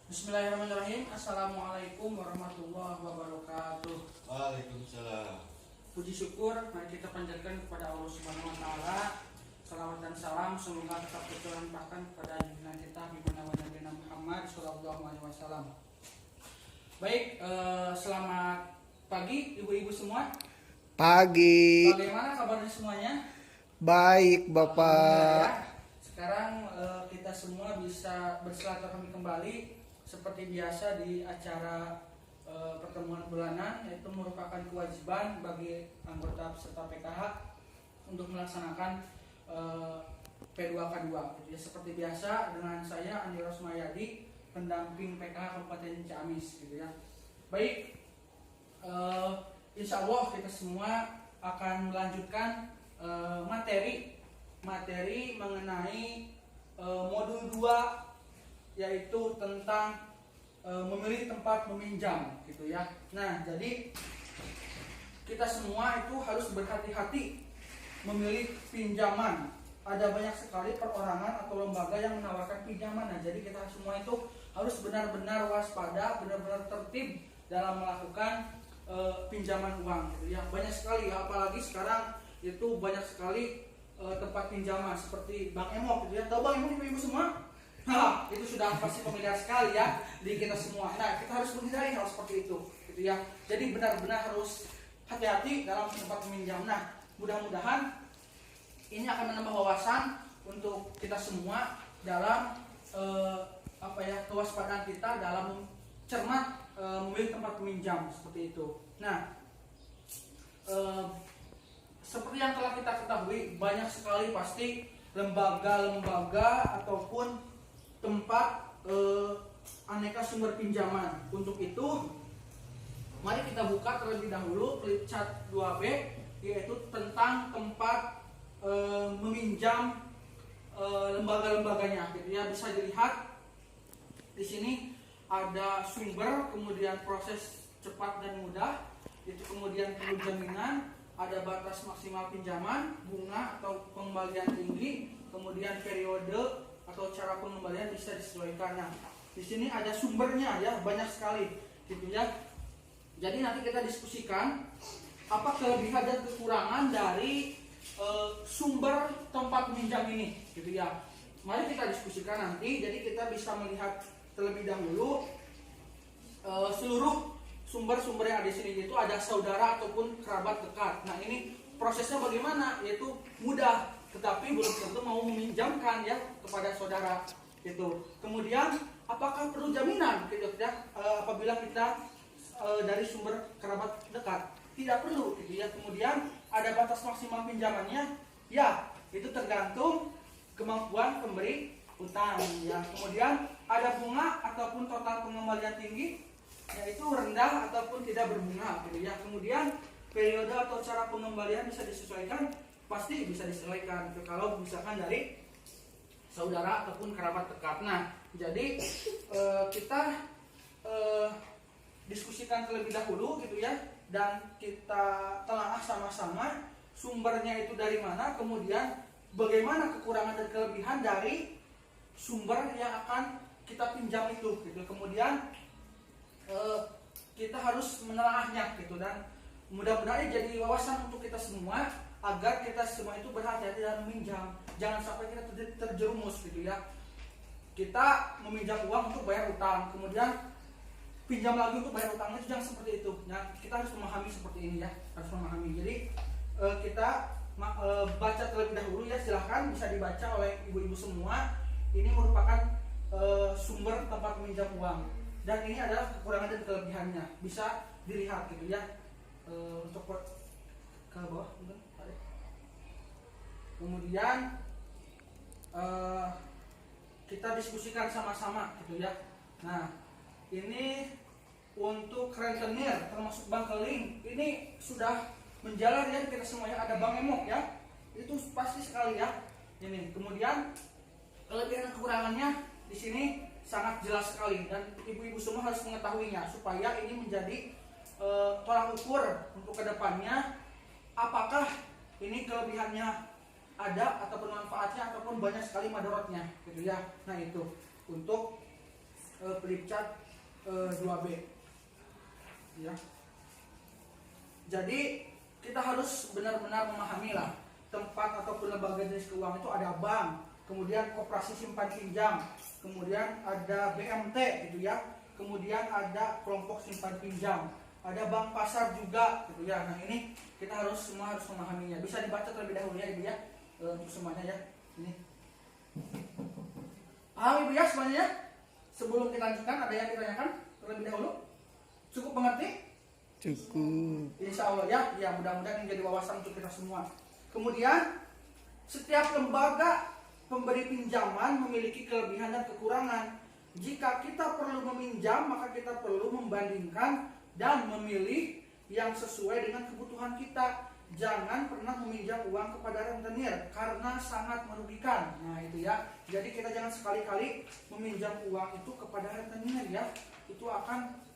Bismillahirrahmanirrahim. Assalamualaikum warahmatullahi wabarakatuh. Waalaikumsalam. Puji syukur mari kita panjatkan kepada Allah Subhanahu wa taala. Salawat dan salam semoga tetap tercurahkan kepada junjungan kita Nabi Muhammad sallallahu alaihi wasallam. Baik, selamat pagi ibu-ibu semua. Pagi. Bagaimana kabarnya semuanya? Baik, Bapak. Alhamdulillah, ya. Sekarang kita semua bisa bersilaturahmi kembali seperti biasa di acara pertemuan bulanan, yaitu merupakan kewajiban bagi anggota peserta PKH untuk melaksanakan P2K2. Ya, seperti biasa dengan saya Andi Rosmayadi, pendamping PKH Kabupaten Ciamis, gitu ya. Baik, insya Allah kita semua akan melanjutkan materi mengenai modul 2, yaitu tentang memilih tempat meminjam, gitu ya. Nah, jadi kita semua itu harus berhati-hati memilih pinjaman. Ada banyak sekali perorangan atau lembaga yang menawarkan pinjaman. Nah, jadi kita semua itu harus benar-benar waspada, benar-benar tertib dalam melakukan pinjaman uang, gitu ya. Banyak sekali, apalagi sekarang itu banyak sekali tempat pinjaman seperti Bank Emok, gitu ya. Tahu Bank Emok ibu-ibu semua? Nah, itu sudah pasti familiar sekali ya di kita semua. Nah, kita harus menghindari hal seperti itu, gitu ya. Jadi benar-benar harus hati-hati dalam tempat meminjam. Nah, mudah-mudahan ini akan menambah wawasan untuk kita semua dalam kewaspadaan kita dalam cermat memilih tempat meminjam seperti itu. Nah, seperti yang telah kita ketahui, banyak sekali pasti lembaga-lembaga ataupun tempat aneka sumber pinjaman. Untuk itu, mari kita buka terlebih dahulu flip chart 2B, yaitu tentang tempat meminjam lembaga-lembaganya, gitu ya. Bisa dilihat di sini ada sumber, kemudian proses cepat dan mudah, itu kemudian perlu jaminan, ada batas maksimal pinjaman, bunga atau pengembalian tinggi, kemudian periode atau cara pengembalian bisa disesuaikan. Nah, di sini ada sumbernya ya, banyak sekali, gitu ya. Jadi nanti kita diskusikan apa kelebihan dan kekurangan dari sumber tempat pinjam ini, gitu ya. Mari kita diskusikan nanti. Jadi kita bisa melihat terlebih dahulu seluruh sumber-sumber yang ada di sini, itu ada saudara ataupun kerabat dekat. Nah, ini prosesnya bagaimana? Yaitu mudah, tetapi belum tentu mau meminjamkan ya kepada saudara, gitu. Kemudian apakah perlu jaminan, gitu ya, apabila kita dari sumber kerabat dekat? Tidak perlu, gitu ya. Kemudian ada batas maksimal pinjamannya, ya itu tergantung kemampuan pemberi utang ya. Kemudian ada bunga ataupun total pengembalian tinggi, yaitu rendah ataupun tidak berbunga, gitu ya. Kemudian periode atau cara pengembalian bisa disesuaikan, pasti bisa disesuaikan gitu, kalau misalkan dari saudara ataupun kerabat dekat. Nah, jadi kita diskusikan terlebih dahulu, gitu ya, dan kita telaah sama-sama sumbernya itu dari mana, kemudian bagaimana kekurangan dan kelebihan dari sumber yang akan kita pinjam itu, gitu. Kemudian kita harus menelaahnya, gitu, dan mudah-mudahan jadi wawasan untuk kita semua agar kita semua itu berhati-hati dalam meminjam. Jangan sampai kita terjerumus, gitu ya. Kita meminjam uang untuk bayar utang, kemudian pinjam lagi untuk bayar utang, itu jangan seperti itu. Nah, kita harus memahami seperti ini ya, harus memahami. Jadi kita baca terlebih dahulu ya, silahkan bisa dibaca oleh ibu-ibu semua. Ini merupakan sumber tempat meminjam uang, dan ini adalah kekurangan dan kelebihannya, bisa dilihat, gitu ya. Untuk ke bawah, kemudian kita diskusikan sama-sama, gitu ya. Nah, ini untuk rentenir termasuk bank keling, ini sudah menjalar ya kita semuanya. Ada Bank Emok ya, itu pasti sekali ya ini. Kemudian kelebihan dan kekurangannya di sini sangat jelas sekali, dan ibu-ibu semua harus mengetahuinya supaya ini menjadi tolak ukur untuk kedepannya, apakah ini kelebihannya ada ataupun manfaatnya ataupun banyak sekali madorotnya, gitu ya. Nah, itu untuk flip chart 2B. Ya. Jadi kita harus benar-benar memahami lah tempat ataupun lembaga jenis keuangan itu ada bank, kemudian koperasi simpan pinjam, kemudian ada BMT gitu ya, kemudian ada kelompok simpan pinjam, ada bank pasar juga gitu ya. Nah ini kita semua harus memahaminya. Bisa dibaca terlebih dahulu ya Ibu ya, untuk semuanya ya. Ini paham Ibu ya semuanya? Sebelum kita lanjutkan ada yang ditanyakan terlebih dahulu? Cukup mengerti? Cukup. Insya Allah ya, ya mudah-mudahan ini jadi wawasan untuk kita semua. Kemudian setiap lembaga pemberi pinjaman memiliki kelebihan dan kekurangan. Jika kita perlu meminjam, maka kita perlu membandingkan dan memilih yang sesuai dengan kebutuhan kita. Jangan pernah meminjam uang kepada rentenir karena sangat merugikan. Nah itu ya. Jadi kita jangan sekali-kali meminjam uang itu kepada rentenir ya. Itu akan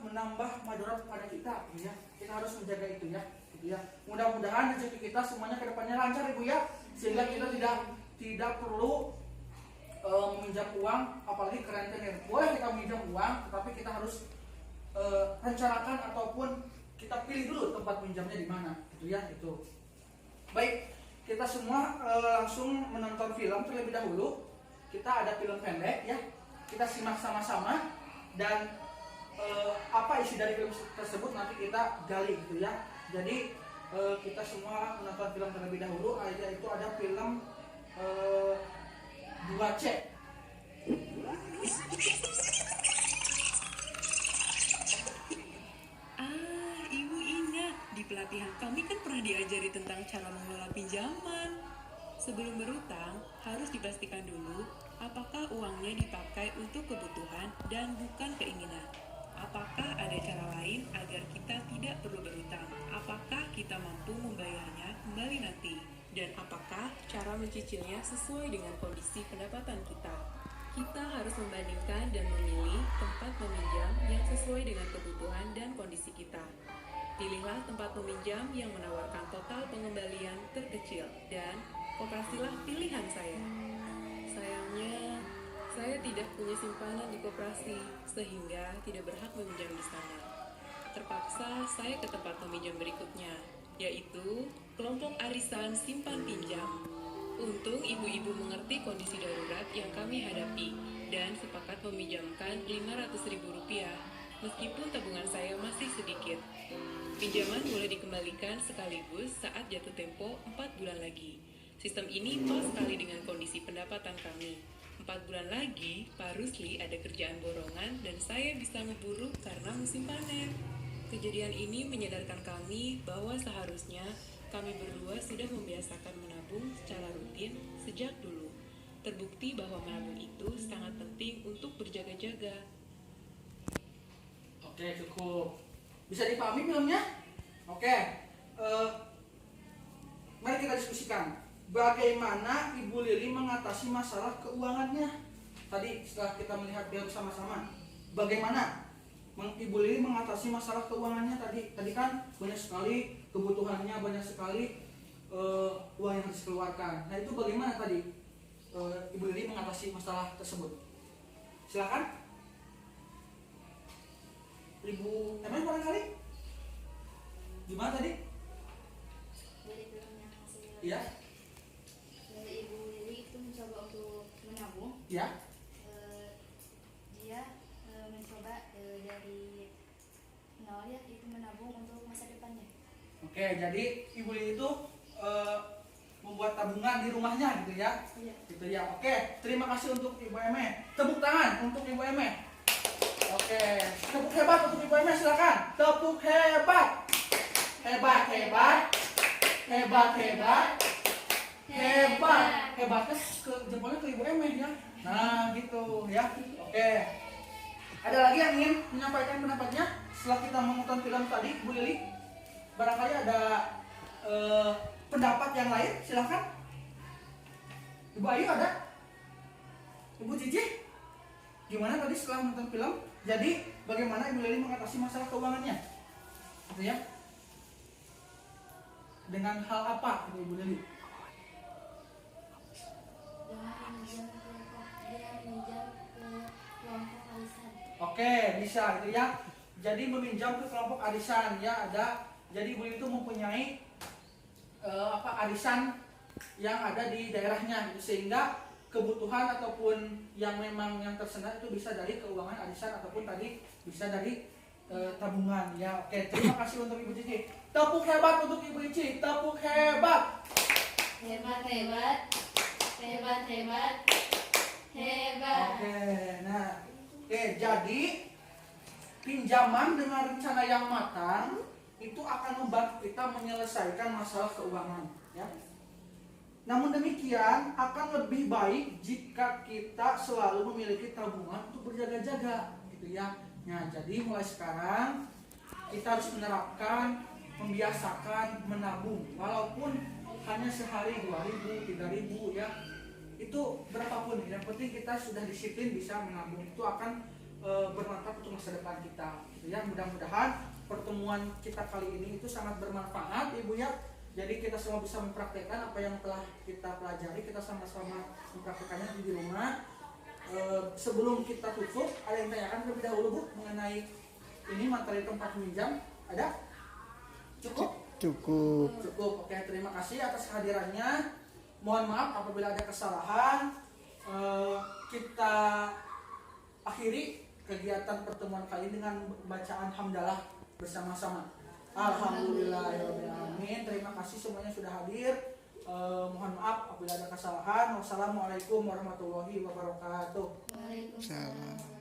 menambah madarat pada kita ya. Kita harus menjaga itu ya, gitu ya. Mudah-mudahan rezeki kita semuanya ke depannya lancar Ibu ya, sehingga kita tidak perlu meminjam uang apalagi ke rentenir. Boleh kita meminjam uang, tetapi kita harus rencanakan ataupun kita pilih dulu tempat pinjamnya di mana gitu ya. Itu baik, kita semua langsung menonton film terlebih dahulu. Kita ada film pendek ya, kita simak sama-sama dan apa isi dari film tersebut nanti kita gali gitu ya. Jadi kita semua menonton film terlebih dahulu, yaitu ada film 2C. Ibu ingat, di pelatihan kami kan pernah diajari tentang cara mengelola pinjaman. Sebelum berutang, harus dipastikan dulu apakah uangnya dipakai untuk kebutuhan dan bukan keinginan. Apakah ada cara lain agar kita tidak perlu berutang? Apakah kita mampu membayarnya kembali nanti? Dan apakah cara mencicilnya sesuai dengan kondisi pendapatan kita? Kita harus membandingkan dan memilih tempat meminjam yang sesuai dengan kebutuhan dan kondisi kita. Pilihlah tempat meminjam yang menawarkan total pengembalian terkecil dan koperasilah pilihan saya. Sayangnya, saya tidak punya simpanan di koperasi sehingga tidak berhak meminjam di sana. Terpaksa saya ke tempat peminjam berikutnya, yaitu kelompok arisan simpan pinjam. Untung ibu-ibu mengerti kondisi darurat yang kami hadapi dan sepakat meminjamkan Rp500.000 meskipun tabungan saya masih sedikit. Pinjaman boleh dikembalikan sekaligus saat jatuh tempo 4 bulan lagi. Sistem ini pas sekali dengan kondisi pendapatan kami. 4 bulan lagi, Pak Rusli ada kerjaan borongan dan saya bisa ngeburu karena musim panen. Kejadian ini menyadarkan kami bahwa seharusnya kami berdua sudah membiasakan menabung secara rutin sejak dulu. Terbukti bahwa menabung itu sangat penting untuk berjaga-jaga. Oke, cukup. Bisa dipahami filmnya? Oke. Mari kita diskusikan. Bagaimana Ibu Lili mengatasi masalah keuangannya? Tadi setelah kita melihat dia bersama-sama, bagaimana Ibu Lili mengatasi masalah keuangannya tadi? Tadi kan banyak sekali kebutuhannya, banyak sekali uang yang harus dikeluarkan. Nah itu bagaimana tadi Ibu Lili mengatasi masalah tersebut? Silakan. Ibu Emen barangkali? Gimana tadi? Dari film yang hasil Iya. dari Ibu Lili itu mencoba untuk menabung. Iya. Dia mencoba dari nol ya, itu menabung untuk masa depannya. Oke, jadi Ibu Lili itu membuat tabungan di rumahnya gitu ya. Iya. Gitu ya. Oke, terima kasih untuk Ibu Eme. Tepuk tangan untuk Ibu Eme. Oke, tepuk hebat untuk Ibu Eme, silakan. Tepuk hebat. Hebat, hebat. Hebat, hebat. Hebat. Hebatnya ke jempolnya ke Ibu Eme ya. Nah, gitu ya. Oke. Ada lagi yang ingin menyampaikan pendapatnya setelah kita menonton film tadi, Bu Lili? Barangkali ada pendapat yang lain, silakan. Ibu Ayu ada? Ibu Cici? Gimana tadi setelah menonton film? Jadi bagaimana Ibu Lili mengatasi masalah keuangannya? Gitu ya? Dengan hal apa gitu Ibu Lili? Dengan meminjam ke kelompok arisan. Oke, bisa itu ya. Jadi meminjam ke kelompok arisan ya, ada. Jadi ibu itu mempunyai arisan yang ada di daerahnya gitu, sehingga kebutuhan ataupun yang memang yang tersendat itu bisa dari keuangan arisan ataupun tadi bisa dari tabungan ya. Oke, terima kasih untuk Ibu Cici. Tepuk hebat untuk Ibu Cici. Tepuk hebat. Hebat, hebat, hebat, hebat, hebat. Oke, nah, jadi pinjaman dengan rencana yang matang itu akan membantu kita menyelesaikan masalah keuangan, ya. Namun demikian akan lebih baik jika kita selalu memiliki tabungan untuk berjaga-jaga, gitu ya. Nah, jadi mulai sekarang kita harus menerapkan, membiasakan menabung, walaupun hanya sehari 2.000, 3.000 ya. Itu berapapun, yang penting kita sudah disiplin bisa menabung, itu akan bermanfaat untuk masa depan kita, gitu ya. Mudah-mudahan pertemuan kita kali ini itu sangat bermanfaat, Ibu ya. Jadi kita semua bisa mempraktekkan apa yang telah kita pelajari, kita sama-sama mempraktekannya di rumah. Sebelum kita tutup, ada yang tanyakan terlebih dahulu Bu mengenai ini materi tempat meminjam? Ada? Cukup? Cukup. Cukup. Oke, terima kasih atas kehadirannya. Mohon maaf apabila ada kesalahan. Kita akhiri kegiatan pertemuan kali ini dengan bacaan hamdalah bersama-sama. Alhamdulillahirobbilalamin. Terima kasih semuanya sudah hadir. Mohon maaf apabila ada kesalahan. Wassalamualaikum warahmatullahi wabarakatuh. Waalaikumsalam. Salam.